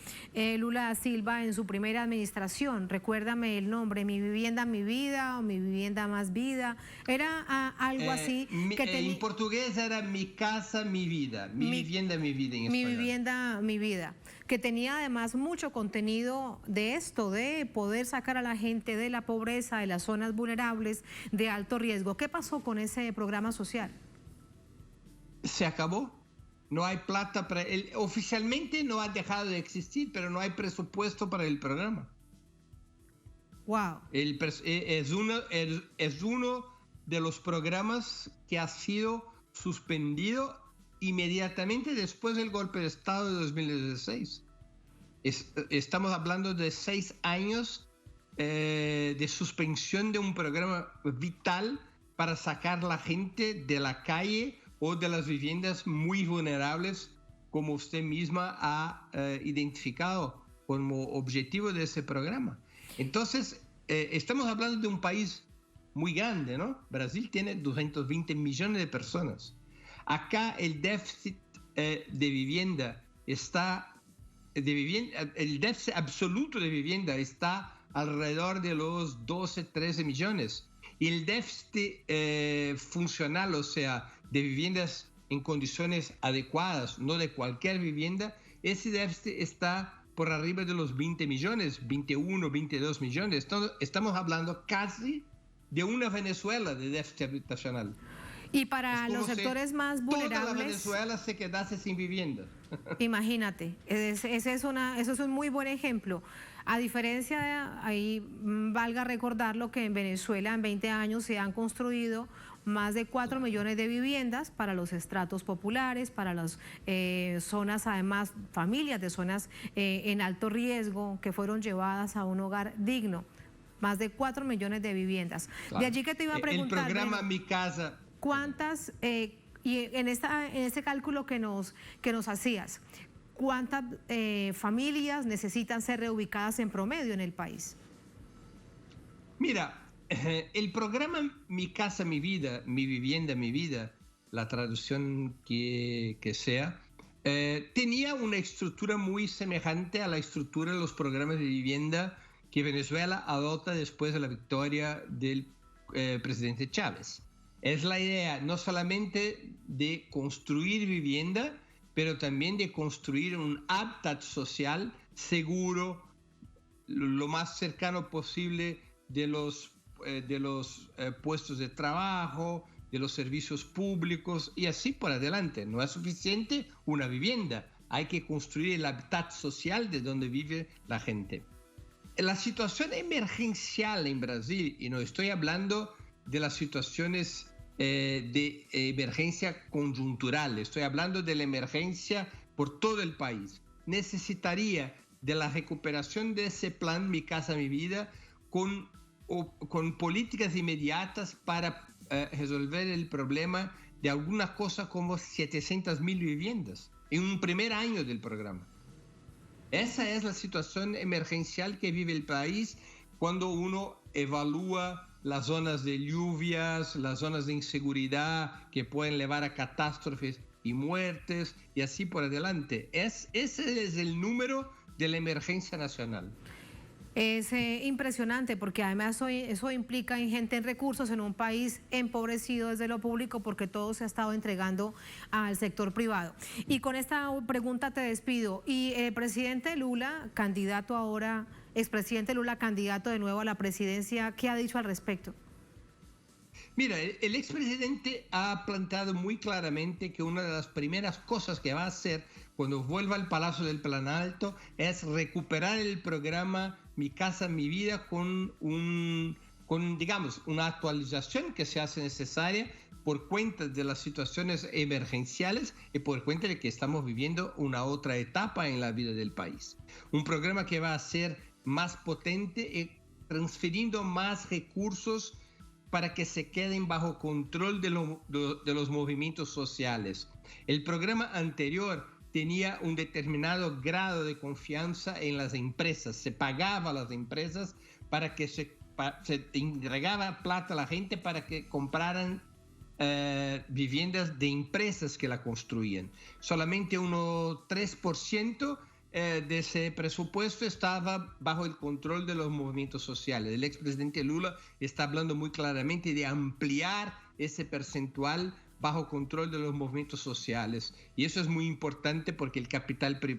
Speaker 1: Lula da Silva en su primera administración. Recuérdame el nombre, Mi Vivienda, Mi Vida, o Mi Vivienda Más Vida. Era algo así.
Speaker 13: En portugués era Mi Casa, Mi Vida. Mi Vivienda, Mi Vida en español.
Speaker 1: Mi Vivienda, Mi Vida. Que tenía además mucho contenido de esto, de poder sacar a la gente de la pobreza, de las zonas vulnerables, de alto riesgo. ¿Qué pasó con ese programa social?
Speaker 13: Se acabó. No hay plata para él. Oficialmente no ha dejado de existir, pero no hay presupuesto para el programa.
Speaker 1: Wow.
Speaker 13: Es uno de los programas que ha sido suspendido inmediatamente después del golpe de Estado de 2016. Estamos hablando de 6 años de suspensión de un programa vital para sacar la gente de la calle o de las viviendas muy vulnerables, como usted misma ha identificado como objetivo de ese programa. Entonces, estamos hablando de un país muy grande, ¿no? Brasil tiene 220 millones de personas. Acá el déficit de vivienda el déficit absoluto de vivienda está alrededor de los 12, 13 millones. Y el déficit funcional, o sea, de viviendas en condiciones adecuadas, no de cualquier vivienda, ese déficit está por arriba de los 20 millones, 21, 22 millones. Entonces, estamos hablando casi de una Venezuela de déficit habitacional.
Speaker 1: Y para los sectores más vulnerables,
Speaker 13: toda la Venezuela se quedase sin vivienda.
Speaker 1: Imagínate, eso es un muy buen ejemplo. A diferencia de ahí, valga recordarlo que en Venezuela en 20 años se han construido más de 4 millones de viviendas para los estratos populares, para las zonas, además, familias de zonas en alto riesgo que fueron llevadas a un hogar digno. Más de 4 millones de viviendas. Claro. De allí que te iba a preguntar,
Speaker 13: el programa Mi Casa.
Speaker 1: ¿Cuántas, y en este cálculo que nos hacías, cuántas familias necesitan ser reubicadas en promedio en el país?
Speaker 13: Mira, el programa Mi Casa, Mi Vida, Mi Vivienda, Mi Vida, la traducción que sea, tenía una estructura muy semejante a la estructura de los programas de vivienda que Venezuela adopta después de la victoria del presidente Chávez. Es la idea no solamente de construir vivienda, pero también de construir un hábitat social seguro, lo más cercano posible de los puestos de trabajo, de los servicios públicos y así por adelante. No es suficiente una vivienda, hay que construir el hábitat social de donde vive la gente. La situación emergencial en Brasil, y no estoy hablando de las situaciones de emergencia conjuntural, estoy hablando de la emergencia por todo el país, necesitaría de la recuperación de ese plan Mi Casa, Mi Vida con políticas inmediatas para resolver el problema de alguna cosa como 700.000 viviendas en un primer año del programa. Esa es la situación emergencial que vive el país cuando uno evalúa las zonas de lluvias, las zonas de inseguridad que pueden llevar a catástrofes y muertes y así por adelante. Ese es el número de la emergencia nacional.
Speaker 1: Es impresionante porque además eso implica ingente en recursos en un país empobrecido desde lo público porque todo se ha estado entregando al sector privado. Y con esta pregunta te despido. Y el presidente Lula, candidato ahora, expresidente Lula, candidato de nuevo a la presidencia, ¿qué ha dicho al respecto?
Speaker 13: Mira, el expresidente ha planteado muy claramente que una de las primeras cosas que va a hacer cuando vuelva al Palacio del Planalto es recuperar el programa Mi Casa, Mi Vida con digamos, una actualización que se hace necesaria por cuenta de las situaciones emergenciales y por cuenta de que estamos viviendo una otra etapa en la vida del país. Un programa que va a ser más potente, transfiriendo más recursos para que se queden bajo control de los movimientos sociales. El programa anterior tenía un determinado grado de confianza en las empresas, se pagaba a las empresas para que se entregaba plata a la gente para que compraran viviendas de empresas que la construían. Solamente un 3% de ese presupuesto estaba bajo el control de los movimientos sociales. El expresidente Lula está hablando muy claramente de ampliar ese percentual bajo control de los movimientos sociales. Y eso es muy importante porque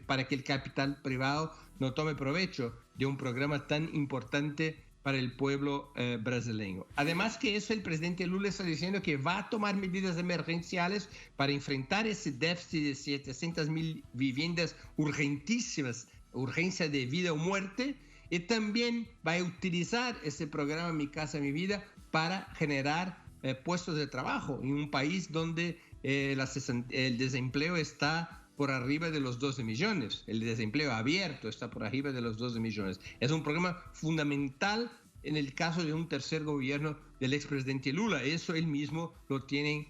Speaker 13: para que el capital privado no tome provecho de un programa tan importante para el pueblo brasileño. Además que eso, el presidente Lula está diciendo que va a tomar medidas emergenciales para enfrentar ese déficit de 700.000 viviendas urgentísimas, urgencia de vida o muerte, y también va a utilizar ese programa Mi Casa, Mi Vida para generar puestos de trabajo en un país donde el desempleo está por arriba de los 12 millones. El desempleo abierto está por arriba de los 12 millones. Es un programa fundamental en el caso de un tercer gobierno del expresidente Lula. Eso él mismo lo tiene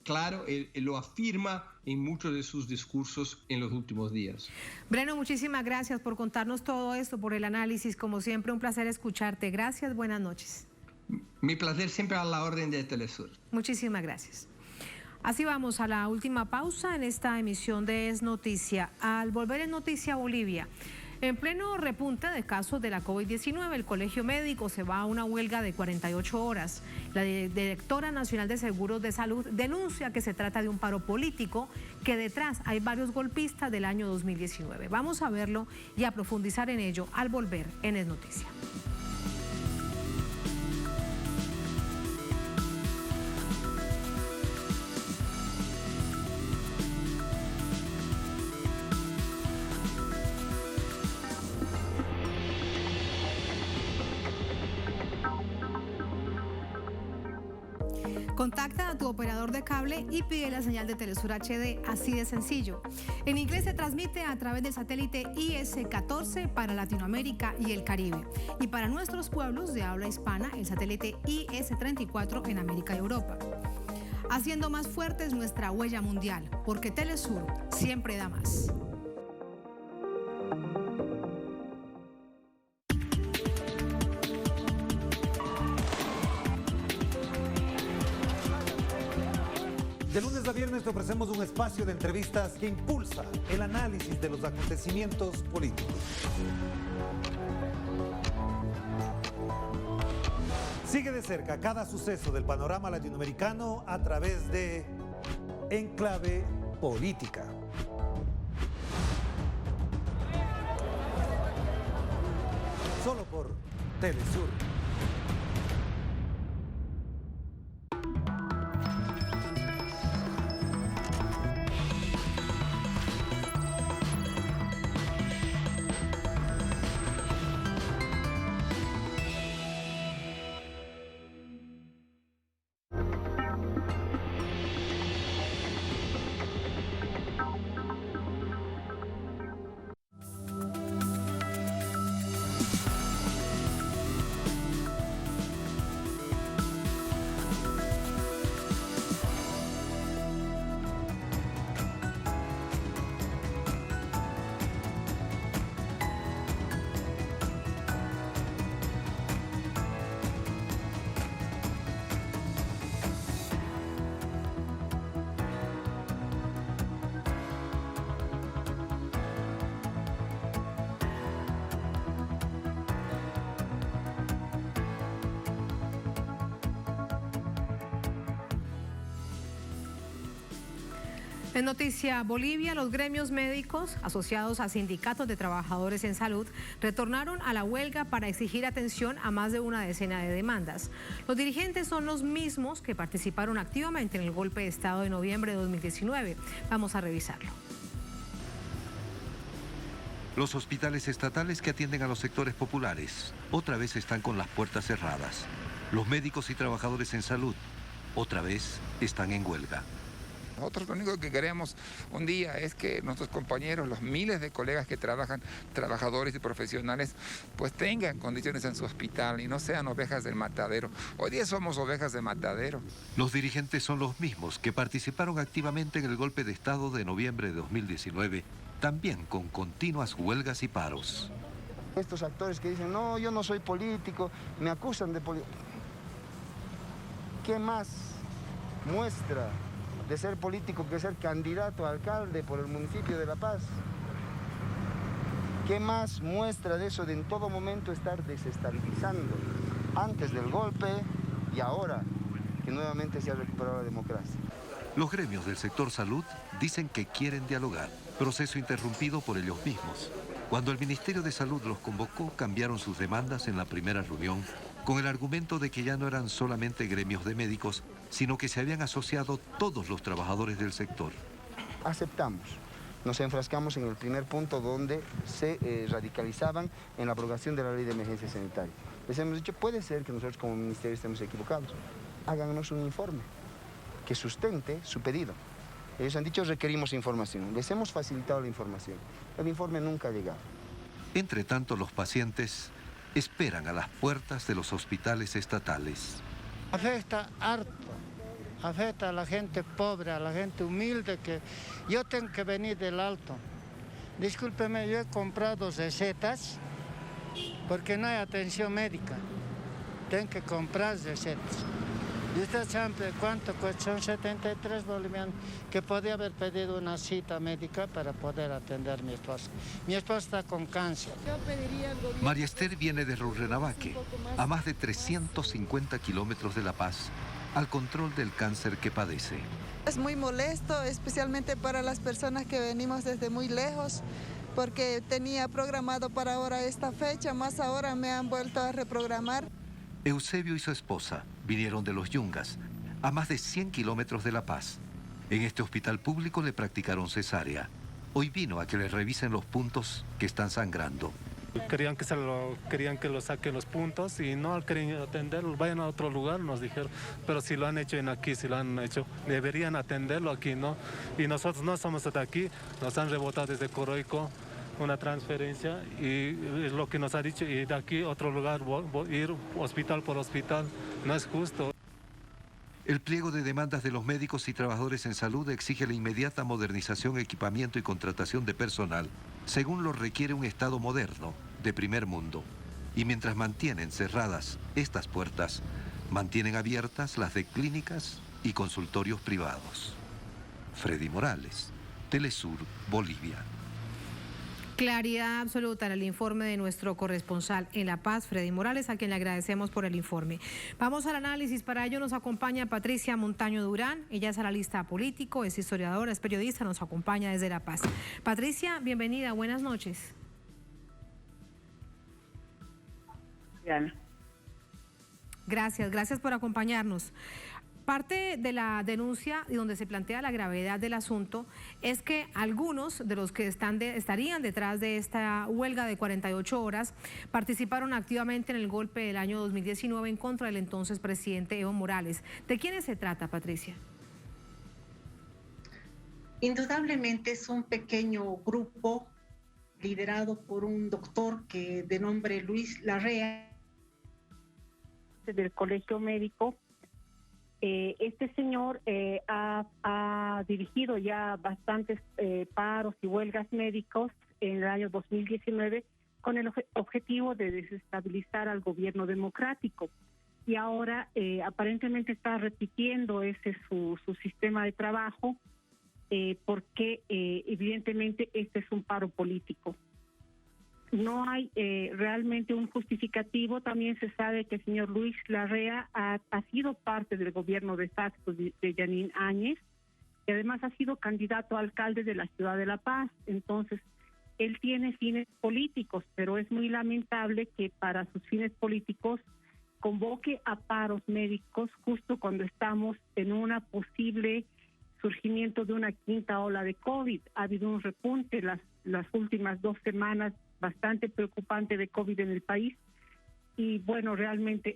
Speaker 13: claro, él lo afirma en muchos de sus discursos en los últimos días.
Speaker 1: Breno, muchísimas gracias por contarnos todo esto, por el análisis. Como siempre, un placer escucharte. Gracias, buenas noches.
Speaker 13: Mi placer, siempre a la orden de Telesur.
Speaker 1: Muchísimas gracias. Así vamos a la última pausa en esta emisión de Es Noticia. Al volver en Noticia Bolivia, en pleno repunte de casos de la COVID-19, el Colegio Médico se va a una huelga de 48 horas. La directora nacional de Seguros de Salud denuncia que se trata de un paro político, que detrás hay varios golpistas del año 2019. Vamos a verlo y a profundizar en ello al volver en Es Noticia. Contacta a tu operador de cable y pide la señal de Telesur HD, así de sencillo. En inglés se transmite a través del satélite IS-14 para Latinoamérica y el Caribe. Y para nuestros pueblos de habla hispana, el satélite IS-34 en América y Europa. Haciendo más fuerte nuestra huella mundial, porque Telesur siempre da más.
Speaker 14: De lunes a viernes te ofrecemos un espacio de entrevistas que impulsa el análisis de los acontecimientos políticos. Sigue de cerca cada suceso del panorama latinoamericano a través de Enclave Política. Solo por Telesur.
Speaker 1: En Noticia Bolivia, los gremios médicos asociados a sindicatos de trabajadores en salud retornaron a la huelga para exigir atención a más de una decena de demandas. Los dirigentes son los mismos que participaron activamente en el golpe de Estado de noviembre de 2019. Vamos a revisarlo.
Speaker 15: Los hospitales estatales que atienden a los sectores populares otra vez están con las puertas cerradas. Los médicos y trabajadores en salud otra vez están en huelga.
Speaker 16: Nosotros lo único que queremos un día es que nuestros compañeros, los miles de colegas que trabajan, trabajadores y profesionales, pues tengan condiciones en su hospital y no sean ovejas del matadero. Hoy día somos ovejas de matadero.
Speaker 15: Los dirigentes son los mismos que participaron activamente en el golpe de Estado de noviembre de 2019, también con continuas huelgas y paros.
Speaker 17: Estos actores que dicen, no, yo no soy político, me acusan de político. ¿Qué más muestra de ser político que ser candidato a alcalde por el municipio de La Paz? ¿Qué más muestra de eso de en todo momento estar desestabilizando antes del golpe y ahora que nuevamente se ha recuperado la democracia?
Speaker 15: Los gremios del sector salud dicen que quieren dialogar, proceso interrumpido por ellos mismos. Cuando el Ministerio de Salud los convocó, cambiaron sus demandas en la primera reunión con el argumento de que ya no eran solamente gremios de médicos, sino que se habían asociado todos los trabajadores del sector.
Speaker 17: Aceptamos. Nos enfrascamos en el primer punto donde se radicalizaban en la abrogación de la ley de emergencia sanitaria. Les hemos dicho, puede ser que nosotros como ministerio estemos equivocados. Háganos un informe que sustente su pedido. Ellos han dicho, requerimos información. Les hemos facilitado la información. El informe nunca ha llegado.
Speaker 15: Entre tanto, los pacientes esperan a las puertas de los hospitales estatales.
Speaker 18: Afecta harto, afecta a la gente pobre, a la gente humilde, que yo tengo que venir del Alto. Discúlpeme, yo he comprado recetas porque no hay atención médica. Tengo que comprar recetas. ¿Y usted sabe cuánto cuesta? Son 73 bolivianos, que podía haber pedido una cita médica para poder atender a mi esposa. Mi esposa está con cáncer.
Speaker 15: María Esther viene de Rurrenabaque, a más de 350 kilómetros de La Paz, al control del cáncer que padece.
Speaker 19: Es muy molesto, especialmente para las personas que venimos desde muy lejos, porque tenía programado para ahora esta fecha, más ahora me han vuelto a reprogramar.
Speaker 15: Eusebio y su esposa vinieron de Los Yungas, a más de 100 kilómetros de La Paz. En este hospital público le practicaron cesárea. Hoy vino a que le revisen los puntos que están sangrando.
Speaker 20: Querían que lo saquen los puntos y no querían atenderlo, vayan a otro lugar, nos dijeron. Pero si lo han hecho aquí, si lo han hecho, deberían atenderlo aquí, ¿no? Y nosotros no somos de aquí, nos han rebotado desde Coroico una transferencia y es lo que nos ha dicho, y de aquí a otro lugar, ir hospital por hospital, no es justo.
Speaker 15: El pliego de demandas de los médicos y trabajadores en salud exige la inmediata modernización, equipamiento y contratación de personal, según lo requiere un Estado moderno, de primer mundo. Y mientras mantienen cerradas estas puertas, mantienen abiertas las de clínicas y consultorios privados. Freddy Morales, Telesur, Bolivia.
Speaker 1: Claridad absoluta en el informe de nuestro corresponsal en La Paz, Freddy Morales, a quien le agradecemos por el informe. Vamos al análisis. Para ello nos acompaña Patricia Montaño Durán. Ella es analista político, es historiadora, es periodista, nos acompaña desde La Paz. Patricia, bienvenida, buenas noches. Gracias por acompañarnos. Parte de la denuncia y donde se plantea la gravedad del asunto es que algunos de los que estarían detrás de esta huelga de 48 horas participaron activamente en el golpe del año 2019 en contra del entonces presidente Evo Morales. ¿De quiénes se trata, Patricia?
Speaker 21: Indudablemente es un pequeño grupo liderado por un doctor que de nombre Luis Larrea, del Colegio Médico. Este señor ha dirigido ya bastantes paros y huelgas médicos en el año 2019 con el objetivo de desestabilizar al gobierno democrático. Y ahora aparentemente está repitiendo su sistema de trabajo porque evidentemente este es un paro político. No hay realmente un justificativo. También se sabe que el señor Luis Larrea ha sido parte del gobierno de facto de Yanín Áñez y además ha sido candidato a alcalde de la ciudad de La Paz. Entonces, él tiene fines políticos, pero es muy lamentable que para sus fines políticos convoque a paros médicos justo cuando estamos en una posible surgimiento de una quinta ola de COVID. Ha habido un repunte las últimas 2 semanas bastante preocupante de COVID en el país y bueno, realmente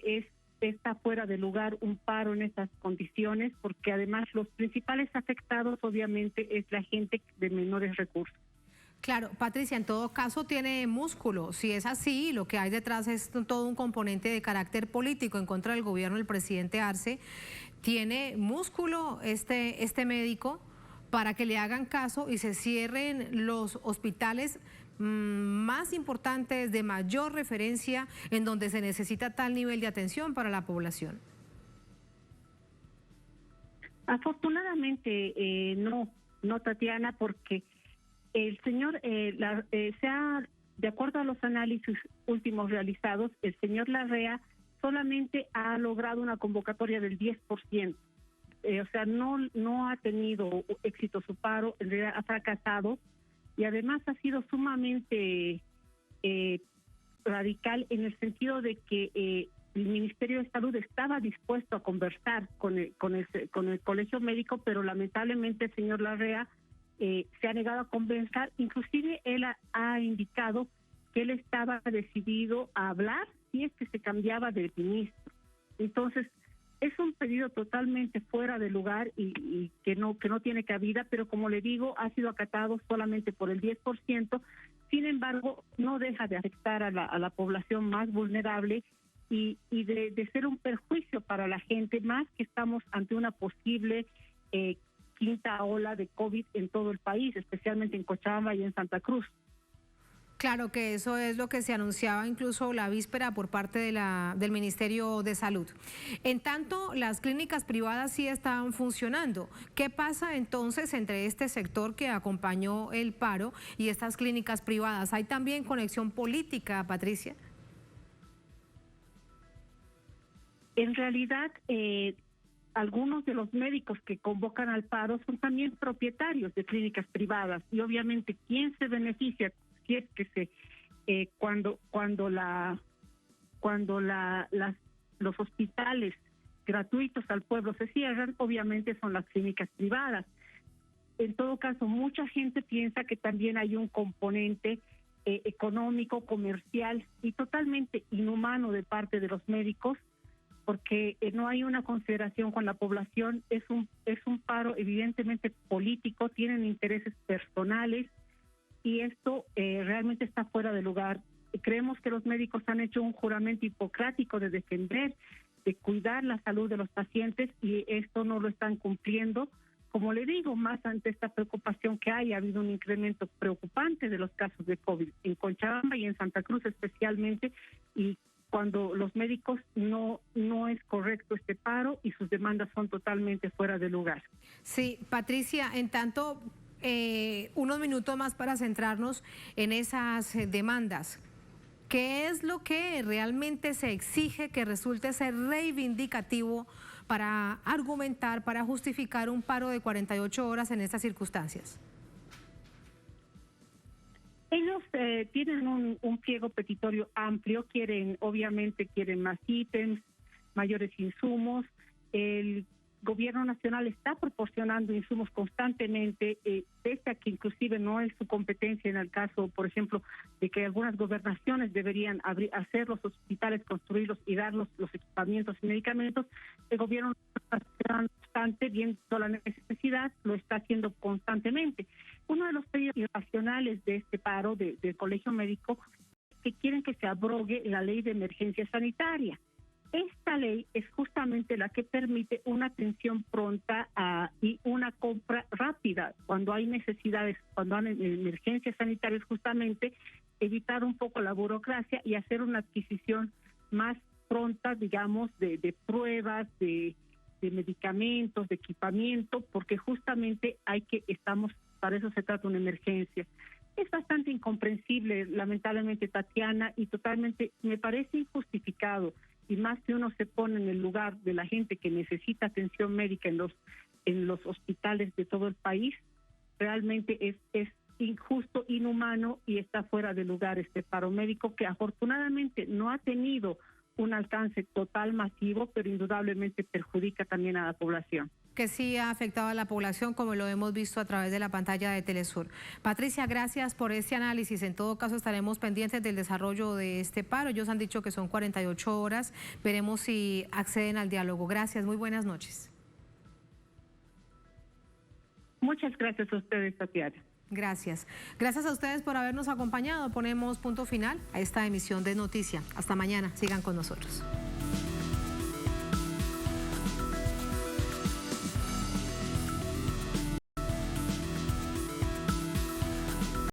Speaker 21: esta fue fuera de lugar un paro en estas condiciones, porque además los principales afectados obviamente es la gente de menores recursos.
Speaker 1: Claro, Patricia, en todo caso tiene músculo. Si es así, lo que hay detrás es todo un componente de carácter político en contra del gobierno del presidente Arce. ¿Tiene músculo este médico para que le hagan caso y se cierren los hospitales más importantes, de mayor referencia, en donde se necesita tal nivel de atención para la población?
Speaker 21: Afortunadamente no, Tatiana, porque el señor, de acuerdo a los análisis últimos realizados, el señor Larrea solamente ha logrado una convocatoria del 10%. O sea, no ha tenido éxito su paro, en realidad ha fracasado, y además ha sido sumamente radical en el sentido de que el Ministerio de Salud estaba dispuesto a conversar con el Colegio Médico, pero lamentablemente el señor Larrea se ha negado a conversar. Inclusive él ha indicado que él estaba decidido a hablar si es que se cambiaba de ministro. Entonces, es un pedido totalmente fuera de lugar y que no tiene cabida, pero como le digo, ha sido acatado solamente por el 10%. Sin embargo, no deja de afectar a la población más vulnerable y de ser un perjuicio para la gente, más que estamos ante una posible quinta ola de COVID en todo el país, especialmente en Cochabamba y en Santa Cruz.
Speaker 1: Claro que eso es lo que se anunciaba incluso la víspera por parte del Ministerio de Salud. En tanto, las clínicas privadas sí estaban funcionando. ¿Qué pasa entonces entre este sector que acompañó el paro y estas clínicas privadas? ¿Hay también conexión política, Patricia?
Speaker 21: En realidad, algunos de los médicos que convocan al paro son también propietarios de clínicas privadas y obviamente ¿quién se beneficia? Si es que los hospitales gratuitos al pueblo se cierran, obviamente son las clínicas privadas. En todo caso, mucha gente piensa que también hay un componente económico, comercial y totalmente inhumano de parte de los médicos, porque no hay una consideración con la población. Es un paro evidentemente político, tienen intereses personales, y esto realmente está fuera de lugar. Creemos que los médicos han hecho un juramento hipocrático de defender, de cuidar la salud de los pacientes y esto no lo están cumpliendo. Como le digo, más ante esta preocupación que hay, ha habido un incremento preocupante de los casos de COVID en Cochabamba y en Santa Cruz especialmente, y cuando los médicos no es correcto este paro y sus demandas son totalmente fuera de lugar.
Speaker 1: Sí, Patricia, en tanto, unos minutos más para centrarnos en esas demandas. ¿Qué es lo que realmente se exige que resulte ser reivindicativo para argumentar, para justificar un paro de 48 horas en estas circunstancias?
Speaker 21: Ellos tienen un pliego petitorio amplio, obviamente quieren más ítems, mayores insumos. El Gobierno Nacional está proporcionando insumos constantemente, pese a que inclusive no es su competencia en el caso, por ejemplo, de que algunas gobernaciones deberían hacer los hospitales, construirlos y dar los equipamientos y medicamentos. El Gobierno Nacional, no obstante, viendo la necesidad, lo está haciendo constantemente. Uno de los pedidos irracionales de este paro del Colegio Médico es que quieren que se abrogue la ley de emergencia sanitaria. Esta ley es justamente la que permite una atención pronta y una compra rápida cuando hay necesidades, cuando hay emergencias sanitarias, justamente evitar un poco la burocracia y hacer una adquisición más pronta, digamos, de pruebas, de medicamentos, de equipamiento, porque justamente para eso se trata una emergencia. Es bastante incomprensible, lamentablemente, Tatiana, y totalmente me parece injustificado. Y más si uno se pone en el lugar de la gente que necesita atención médica en los hospitales de todo el país, realmente es injusto, inhumano y está fuera de lugar este paro médico que afortunadamente no ha tenido un alcance total masivo, pero indudablemente perjudica también a la población.
Speaker 1: Que sí ha afectado a la población, como lo hemos visto a través de la pantalla de Telesur. Patricia, gracias por este análisis. En todo caso, estaremos pendientes del desarrollo de este paro. Ellos han dicho que son 48 horas. Veremos si acceden al diálogo. Gracias, muy buenas noches.
Speaker 21: Muchas gracias a ustedes, Tatiana.
Speaker 1: Gracias. Gracias a ustedes por habernos acompañado. Ponemos punto final a esta emisión de Noticia. Hasta mañana. Sigan con nosotros.